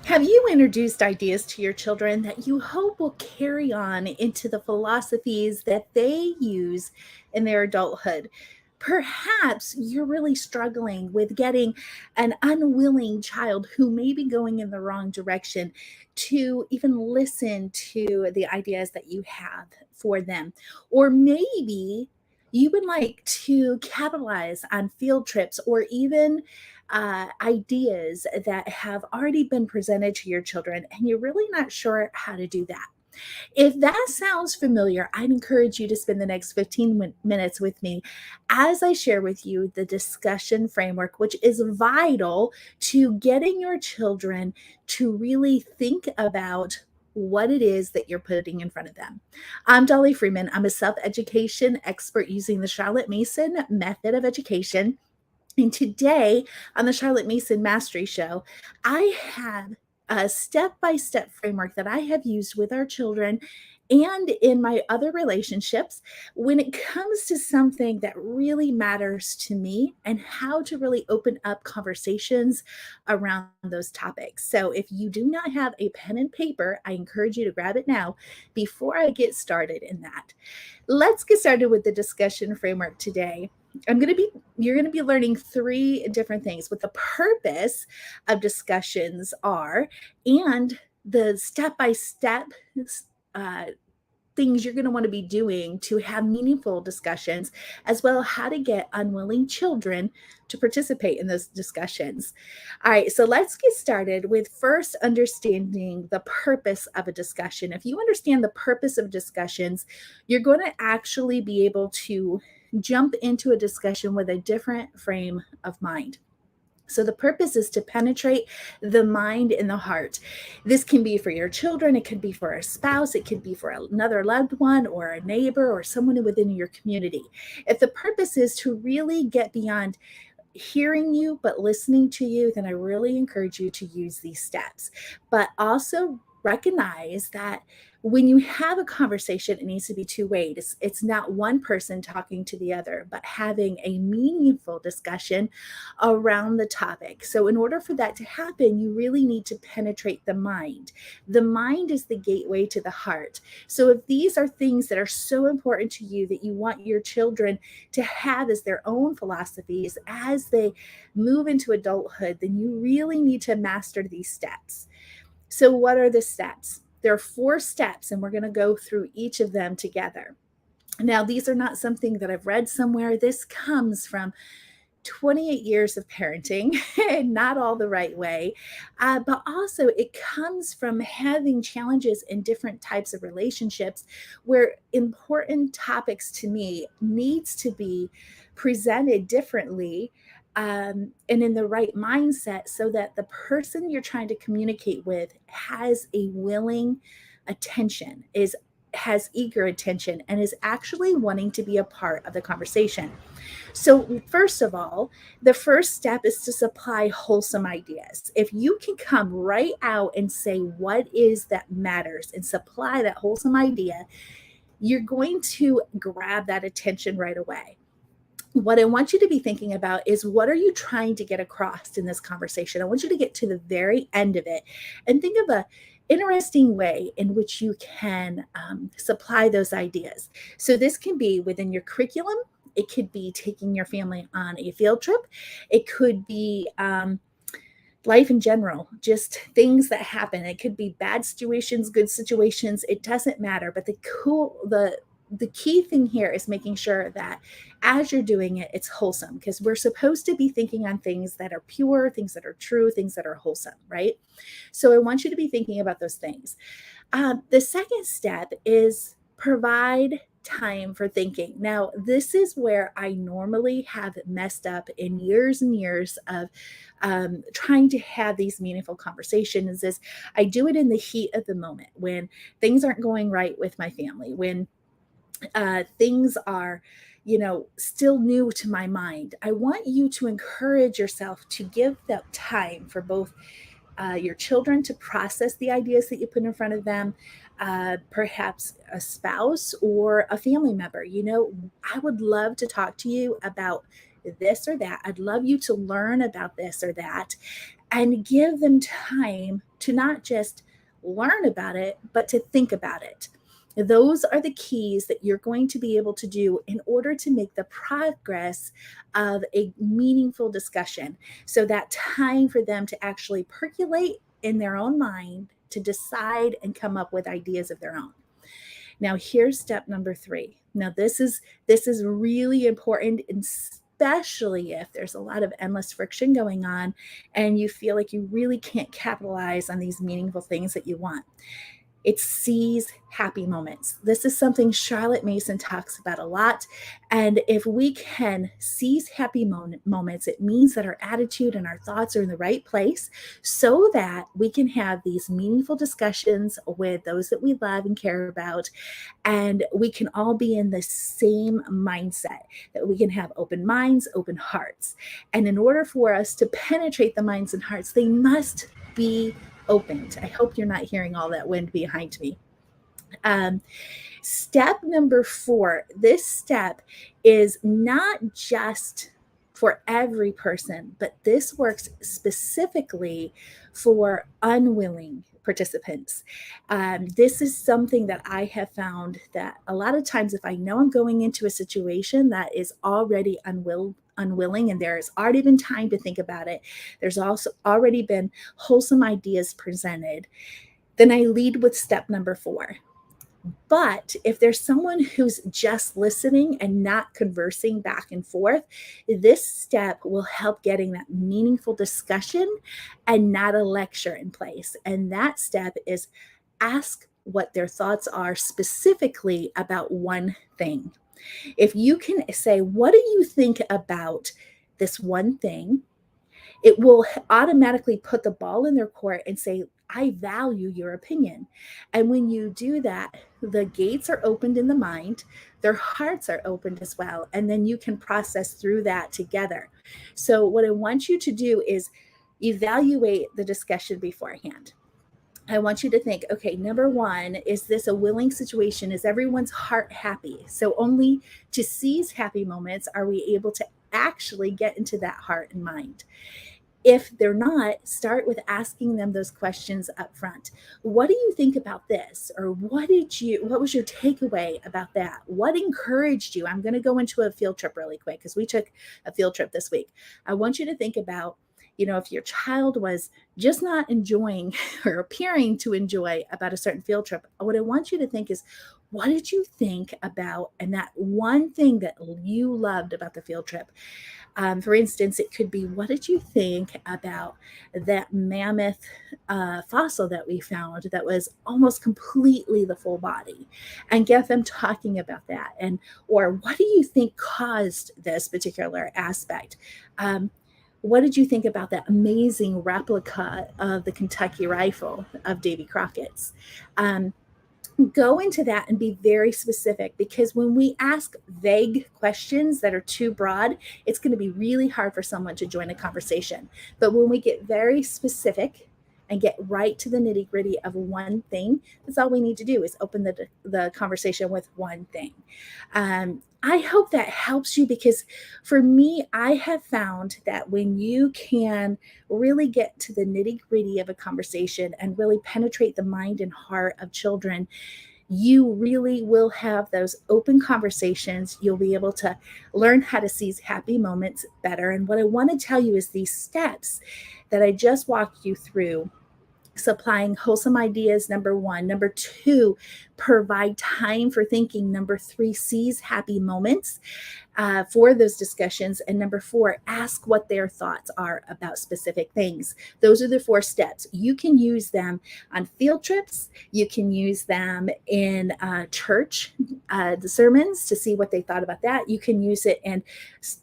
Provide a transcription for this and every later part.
Have you introduced ideas to your children that you hope will carry on into the philosophies that they use in their adulthood? Perhaps you're really struggling with getting an unwilling child who may be going in the wrong direction to even listen to the ideas that you have for them. Or maybe you would like to capitalize on field trips or even ideas that have already been presented to your children, and you're really not sure how to do that. If that sounds familiar, I'd encourage you to spend the next 15 minutes with me as I share with you the discussion framework, which is vital to getting your children to really think about what it is that you're putting in front of them. I'm Dollie Freeman. I'm a self education expert using the Charlotte Mason method of education. And today on the Charlotte Mason Mastery Show, I have a step by step framework that I have used with our children and in my other relationships when it comes to something that really matters to me and how to really open up conversations around those topics. So, if you do not have a pen and paper, I encourage you to grab it now before I get started in that. Let's get started with the discussion framework today. You're going to be learning three different things, what the purpose of discussions are, and the step by step things you're going to want to be doing to have meaningful discussions, as well as how to get unwilling children to participate in those discussions. All right, so let's get started with first understanding the purpose of a discussion. If you understand the purpose of discussions, you're going to actually be able to jump into a discussion with a different frame of mind. So, the purpose is to penetrate the mind and the heart. This can be for your children, it could be for a spouse, it could be for another loved one or a neighbor or someone within your community. If the purpose is to really get beyond hearing you but listening to you, then I really encourage you to use these steps. But also recognize that when you have a conversation, it needs to be two-way. It's not one person talking to the other, but having a meaningful discussion around the topic. So in order for that to happen, you really need to penetrate the mind. The mind is the gateway to the heart. So if these are things that are so important to you that you want your children to have as their own philosophies as they move into adulthood, then you really need to master these steps. So what are the steps? There are 4 steps, and we're going to go through each of them together. Now, these are not something that I've read somewhere. This comes from 28 years of parenting, and not all the right way, but also it comes from having challenges in different types of relationships where important topics to me needs to be presented differently, and in the right mindset so that the person you're trying to communicate with has a willing attention, is has eager attention, and is actually wanting to be a part of the conversation. So, first of all, the first step is to supply wholesome ideas. If you can come right out and say what is that matters and supply that wholesome idea, you're going to grab that attention right away. What I want you to be thinking about is, what are you trying to get across in this conversation? I want you to get to the very end of it and think of a interesting way in which you can supply those ideas. So this can be within your curriculum. It could be taking your family on a field trip. It could be life in general, just things that happen. It could be bad situations, good situations. It doesn't matter. But the key thing here is making sure that as you're doing it, it's wholesome, because we're supposed to be thinking on things that are pure, things that are true, things that are wholesome, right? So I want you to be thinking about those things. The second step is provide time for thinking. Now, this is where I normally have messed up in years and years of trying to have these meaningful conversations. Is I do it in the heat of the moment when things aren't going right with my family, when things are, still new to my mind. I want you to encourage yourself to give that time for both your children to process the ideas that you put in front of them, perhaps a spouse or a family member. I would love to talk to you about this or that. I'd love you to learn about this or that, and give them time to not just learn about it, but to think about it. Those are the keys that you're going to be able to do in order to make the progress of a meaningful discussion. So that time for them to actually percolate in their own mind, to decide and come up with ideas of their own. Now, here's step number 3. Now, this is really important, especially if there's a lot of endless friction going on and you feel like you really can't capitalize on these meaningful things that you want. It seize happy moments. This is something Charlotte Mason talks about a lot. And if we can seize happy moments, it means that our attitude and our thoughts are in the right place so that we can have these meaningful discussions with those that we love and care about. And we can all be in the same mindset, that we can have open minds, open hearts. And in order for us to penetrate the minds and hearts, they must be opened. I hope you're not hearing all that wind behind me. Step number 4, this step is not just for every person, but this works specifically for unwilling participants. This is something that I have found that a lot of times, if I know I'm going into a situation that is already unwilling, and there has already been time to think about it, there's also already been wholesome ideas presented, then I lead with step number 4. But if there's someone who's just listening and not conversing back and forth, this step will help getting that meaningful discussion and not a lecture in place. And that step is ask what their thoughts are specifically about one thing. If you can say, what do you think about this one thing? It will automatically put the ball in their court and say, I value your opinion. And when you do that, the gates are opened in the mind, their hearts are opened as well. And then you can process through that together. So what I want you to do is evaluate the discussion beforehand. I want you to think, okay, number 1, is this a willing situation? Is everyone's heart happy? So only to seize happy moments are we able to actually get into that heart and mind. If they're not, start with asking them those questions up front. What do you think about this? Or what was your takeaway about that? What encouraged you? I'm going to go into a field trip really quick because we took a field trip this week. I want you to think about, if your child was just not enjoying or appearing to enjoy about a certain field trip, what I want you to think is, what did you think about, and that one thing that you loved about the field trip? For instance, it could be, what did you think about that mammoth fossil that we found that was almost completely the full body? And get them talking about that. Or what do you think caused this particular aspect? What did you think about that amazing replica of the Kentucky rifle of Davy Crockett's? Go into that and be very specific, because when we ask vague questions that are too broad, it's going to be really hard for someone to join a conversation. But when we get very specific and get right to the nitty gritty of one thing, that's all we need to do is open the conversation with one thing. I hope that helps you, because for me, I have found that when you can really get to the nitty gritty of a conversation and really penetrate the mind and heart of children, you really will have those open conversations. You'll be able to learn how to seize happy moments better. And what I want to tell you is these steps that I just walked you through. Supplying wholesome ideas, number 1. Number 2, provide time for thinking. Number 3, seize happy moments for those discussions. And number 4, ask what their thoughts are about specific things. Those are the 4 steps. You can use them on field trips. You can use them in church, the sermons, to see what they thought about that. You can use it in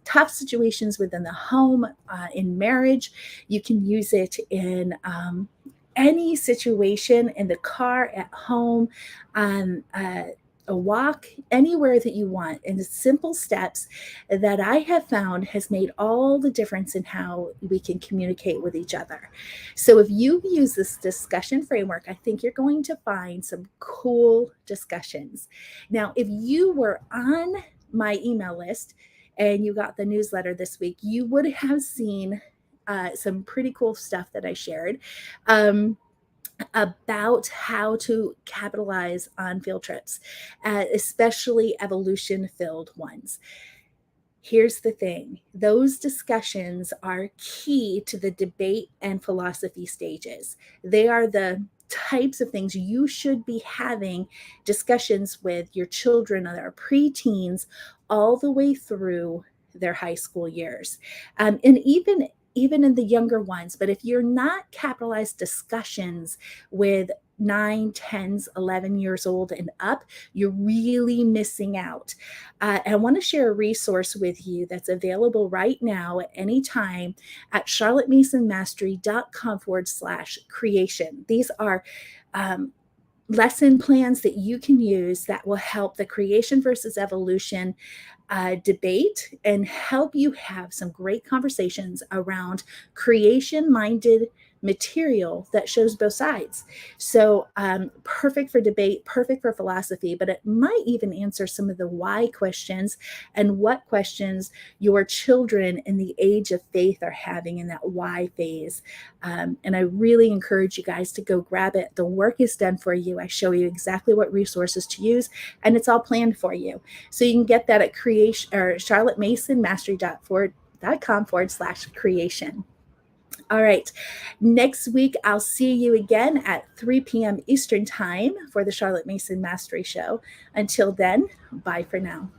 tough situations within the home, in marriage. You can use it in any situation, in the car, at home, on a walk, anywhere that you want. And the simple steps that I have found has made all the difference in how we can communicate with each other. So if you use this discussion framework, I think you're going to find some cool discussions. Now, if you were on my email list and you got the newsletter this week, you would have seen some pretty cool stuff that I shared. about how to capitalize on field trips, especially evolution-filled ones. Here's the thing, those discussions are key to the debate and philosophy stages. They are the types of things you should be having discussions with your children or their preteens all the way through their high school years. And even in the younger ones, but if you're not capitalized discussions with 9, 10s, 11 years old and up, you're really missing out. I want to share a resource with you that's available right now at any time at charlottemasonmastery.com/creation. These are um, lesson plans that you can use that will help the creation versus evolution debate and help you have some great conversations around creation minded material that shows both sides. So, perfect for debate, perfect for philosophy, but it might even answer some of the why questions and what questions your children in the age of faith are having in that why phase. And I really encourage you guys to go grab it. The work is done for you. I show you exactly what resources to use, and it's all planned for you. So you can get that at creation or charlottemasonmastery.com/creation. All right. Next week, I'll see you again at 3 p.m. Eastern Time for the Charlotte Mason Mastery Show. Until then, bye for now.